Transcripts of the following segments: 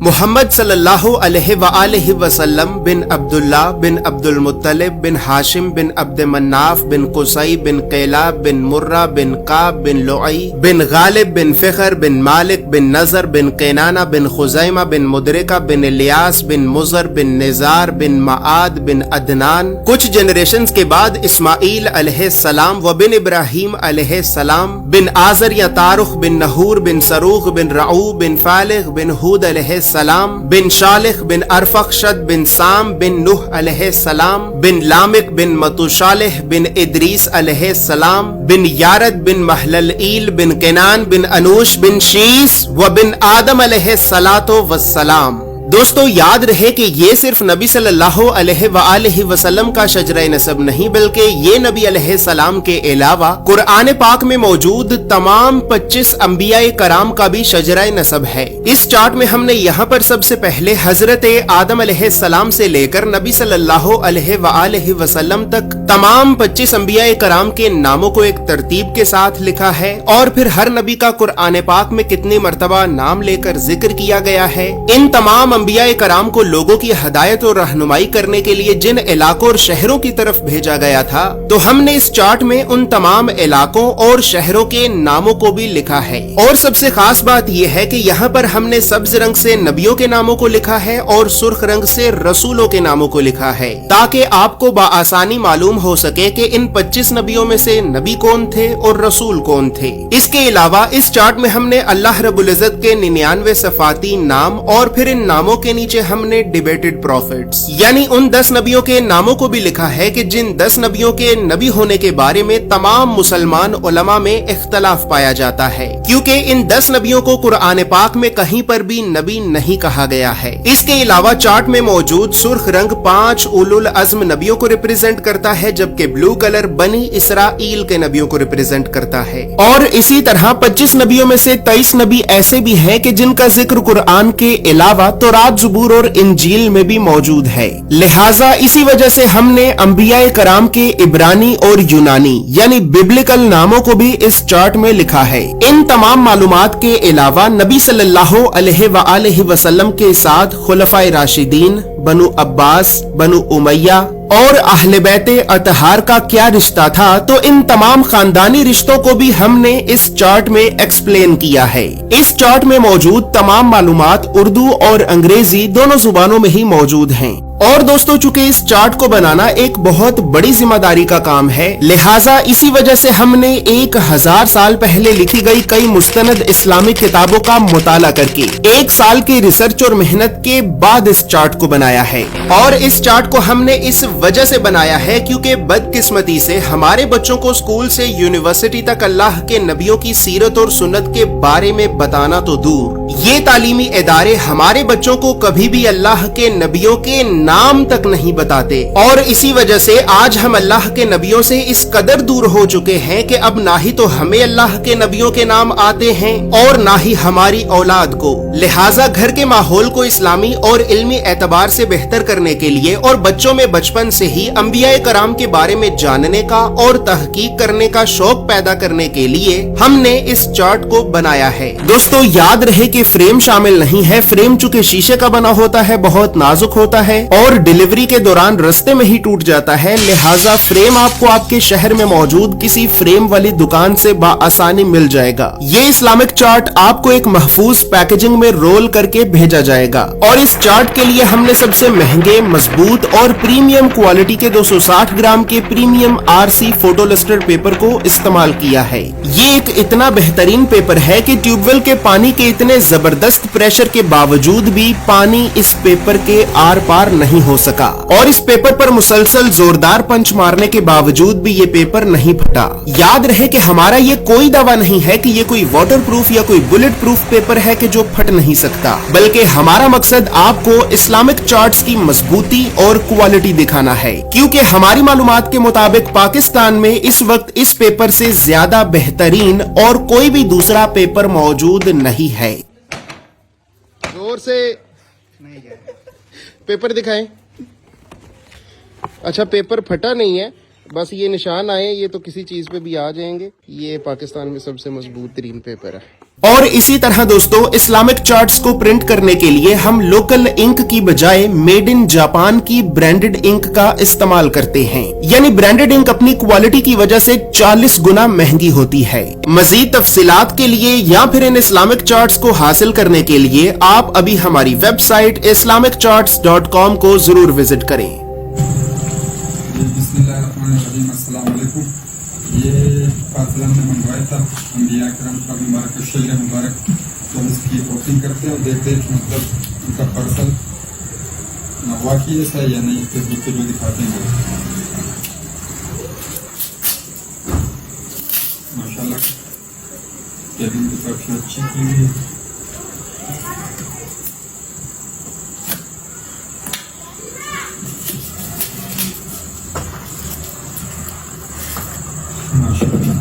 محمد صلی اللہ علیہ وآلہ وسلم بن عبداللہ بن عبد المطلب بن ہاشم بن عبد مناف بن قصی بن قیلاب بن مرہ بن قاب بن لعی بن غالب بن فخر بن مالک بن نظر بن قینانہ بن خزیمہ بن مدرکہ بن الیاس بن مزر بن نزار بن معاد بن عدنان. کچھ جنریشنز کے بعد اسماعیل علیہ السلام و بن ابراہیم علیہ السلام بن آزر یا تارخ بن نحور بن سروغ بن رعو بن فالغ بن ہود علیہ السلام بن شالخ بن ارفخشد بن سام بن نوح علیہ السلام بن لامک بن متوشالح بن ادریس علیہ السلام بن یارد بن محللئیل بن کنان بن انوش بن شیس و بن آدم علیہ السلام. دوستو یاد رہے کہ یہ صرف نبی صلی اللہ علیہ وآلہ وسلم کا شجرہ نسب نہیں بلکہ یہ نبی علیہ السلام کے علاوہ قرآن پاک میں موجود تمام 25 انبیاء کرام کا بھی شجرہ نسب ہے. اس چارٹ میں ہم نے یہاں پر سب سے پہلے حضرت آدم علیہ السلام سے لے کر نبی صلی اللہ علیہ وآلہ وسلم تک تمام 25 انبیاء کرام کے ناموں کو ایک ترتیب کے ساتھ لکھا ہے اور پھر ہر نبی کا قرآن پاک میں کتنی مرتبہ نام لے کر ذکر کیا گیا ہے. ان تمام انبیاء کرام کو لوگوں کی ہدایت اور رہنمائی کرنے کے لیے جن علاقوں اور شہروں کی طرف بھیجا گیا تھا تو ہم نے اس چارٹ میں ان تمام علاقوں اور شہروں کے ناموں کو بھی لکھا ہے. اور سب سے خاص بات یہ ہے کہ یہاں پر ہم نے سبز رنگ سے نبیوں کے ناموں کو لکھا ہے اور سرخ رنگ سے رسولوں کے ناموں کو لکھا ہے تاکہ آپ کو بآسانی معلوم ہو سکے کہ ان 25 نبیوں میں سے نبی کون تھے اور رسول کون تھے. اس کے علاوہ اس چارٹ میں ہم نے اللہ رب العزت کے 99 صفاتی نام اور پھر ان ناموں کے نیچے ہم نے ڈیبیٹڈ پروفیٹس یعنی ان 10 نبیوں کے ناموں کو بھی لکھا ہے کہ جن 10 نبیوں کے نبی ہونے کے بارے میں تمام مسلمان علماء میں اختلاف پایا جاتا ہے کیونکہ ان 10 نبیوں کو قرآن پاک میں کہیں پر بھی نبی نہیں کہا گیا ہے. اس کے علاوہ چارٹ میں موجود سرخ رنگ 5 اولو العزم نبیوں کو ریپرزینٹ کرتا ہے جبکہ بلو کلر بنی اسرائیل کے نبیوں کو ریپرزینٹ کرتا ہے. اور اسی طرح 25 نبیوں میں سے 23 نبی ایسے بھی ہیں کہ جن کا ذکر قرآن کے علاوہ تورات زبور اور انجیل میں بھی موجود ہے. لہٰذا اسی وجہ سے ہم نے انبیاء کرام کے عبرانی اور یونانی یعنی ببلکل ناموں کو بھی اس چارٹ میں لکھا ہے. ان تمام معلومات کے علاوہ نبی صلی اللہ علیہ وآلہ وسلم کے ساتھ خلفائے راشدین، بنو عباس، بنو امیہ اور اہل بیت اطہار کا کیا رشتہ تھا تو ان تمام خاندانی رشتوں کو بھی ہم نے اس چارٹ میں ایکسپلین کیا ہے. اس چارٹ میں موجود تمام معلومات اردو اور انگریزی دونوں زبانوں میں ہی موجود ہیں. اور دوستو چونکہ اس چارٹ کو بنانا ایک بہت بڑی ذمہ داری کا کام ہے لہٰذا اسی وجہ سے ہم نے 1000 سال پہلے لکھی گئی کئی مستند اسلامک کتابوں کا مطالعہ کر کے 1 سال کی ریسرچ اور محنت کے بعد اس چارٹ کو بنایا ہے. اور اس چارٹ کو ہم نے اس وجہ سے بنایا ہے کیونکہ بدقسمتی سے ہمارے بچوں کو اسکول سے یونیورسٹی تک اللہ کے نبیوں کی سیرت اور سنت کے بارے میں بتانا تو دور، یہ تعلیمی ادارے ہمارے بچوں کو کبھی بھی اللہ کے نبیوں کے نام تک نہیں بتاتے. اور اسی وجہ سے آج ہم اللہ کے نبیوں سے اس قدر دور ہو چکے ہیں کہ اب نہ ہی تو ہمیں اللہ کے نبیوں کے نام آتے ہیں اور نہ ہی ہماری اولاد کو. لہٰذا گھر کے ماحول کو اسلامی اور علمی اعتبار سے بہتر کرنے کے لیے اور بچوں میں بچپن سے ہی انبیاء کرام کے بارے میں جاننے کا اور تحقیق کرنے کا شوق پیدا کرنے کے لیے ہم نے اس چارٹ کو بنایا ہے. دوستو یاد رہے کہ فریم شامل نہیں ہے. فریم چونکہ شیشے کا بنا ہوتا ہے، بہت نازک ہوتا ہے اور ڈیلیوری کے دوران رستے میں ہی ٹوٹ جاتا ہے. لہٰذا فریم آپ کو آپ کے شہر میں موجود کسی فریم والی دکان سے بآسانی مل جائے گا. یہ اسلامک چارٹ آپ کو ایک محفوظ پیکیجنگ میں رول کر کے بھیجا جائے گا. اور اس چارٹ کے لیے ہم نے سب سے مہنگے، مضبوط اور پریمیم کوالٹی کے 260 گرام کے premium RC photo lustre paper کو استعمال کیا ہے. یہ ایک اتنا بہترین پیپر ہے کہ ٹیوب ویل کے پانی کے اتنے زبردست پریشر کے باوجود بھی پانی اس پیپر کے آر پار نہیں ہو سکا اور اس پیپر پر مسلسل زوردار پنچ مارنے کے باوجود بھی یہ پیپر نہیں پھٹا. یاد رہے کہ ہمارا یہ کوئی دعویٰ نہیں ہے کہ یہ کوئی واٹر پروف یا کوئی بلٹ پروف پیپر ہے کہ جو پھٹ نہیں سکتا، بلکہ ہمارا مقصد آپ کو اسلامک چارٹس کی مضبوطی اور کوالٹی دکھانا ہے کیونکہ ہماری معلومات کے مطابق پاکستان میں اس وقت اس پیپر سے زیادہ بہترین اور کوئی بھی دوسرا پیپر موجود نہیں ہے. زور سے پیپر دکھائیں. اچھا پیپر پھٹا نہیں ہے بس یہ نشان آئے یہ تو کسی چیز پہ بھی آ جائیں گے. یہ پاکستان میں سب سے مضبوط ترین پیپر ہے. اور اسی طرح دوستو اسلامک چارٹس کو پرنٹ کرنے کے لیے ہم لوکل انک کی بجائے میڈ ان جاپان کی برانڈڈ انک کا استعمال کرتے ہیں. یعنی برانڈڈ انک اپنی کوالٹی کی وجہ سے 40 گنا مہنگی ہوتی ہے. مزید تفصیلات کے لیے یا پھر ان اسلامک چارٹس کو حاصل کرنے کے لیے آپ ابھی ہماری ویب سائٹ islamiccharts.com کو ضرور وزٹ کریں. بسم اللہ الرحمن الرحیم. السلام علیکم. یہ فاصلہ نے منگوایا تھا انبیاء کرام کا مبارک شیل مبارک, تو ہم اس کی اوپننگ کرتے ہیں اور دیکھتے ہیں کہ مطلب ان کا پارسل واقعی ایسا ہے یا نہیں. تصدیق پہ جو دکھاتے ہیں ماشاء اللہ کیبن کی کافی اچھی کی ہوئی ہے. ماشاء اللہ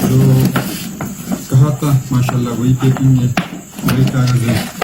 جو کہا تھا ماشاء اللہ وہی پیکنگ ہے, وہی کاغذ ہے.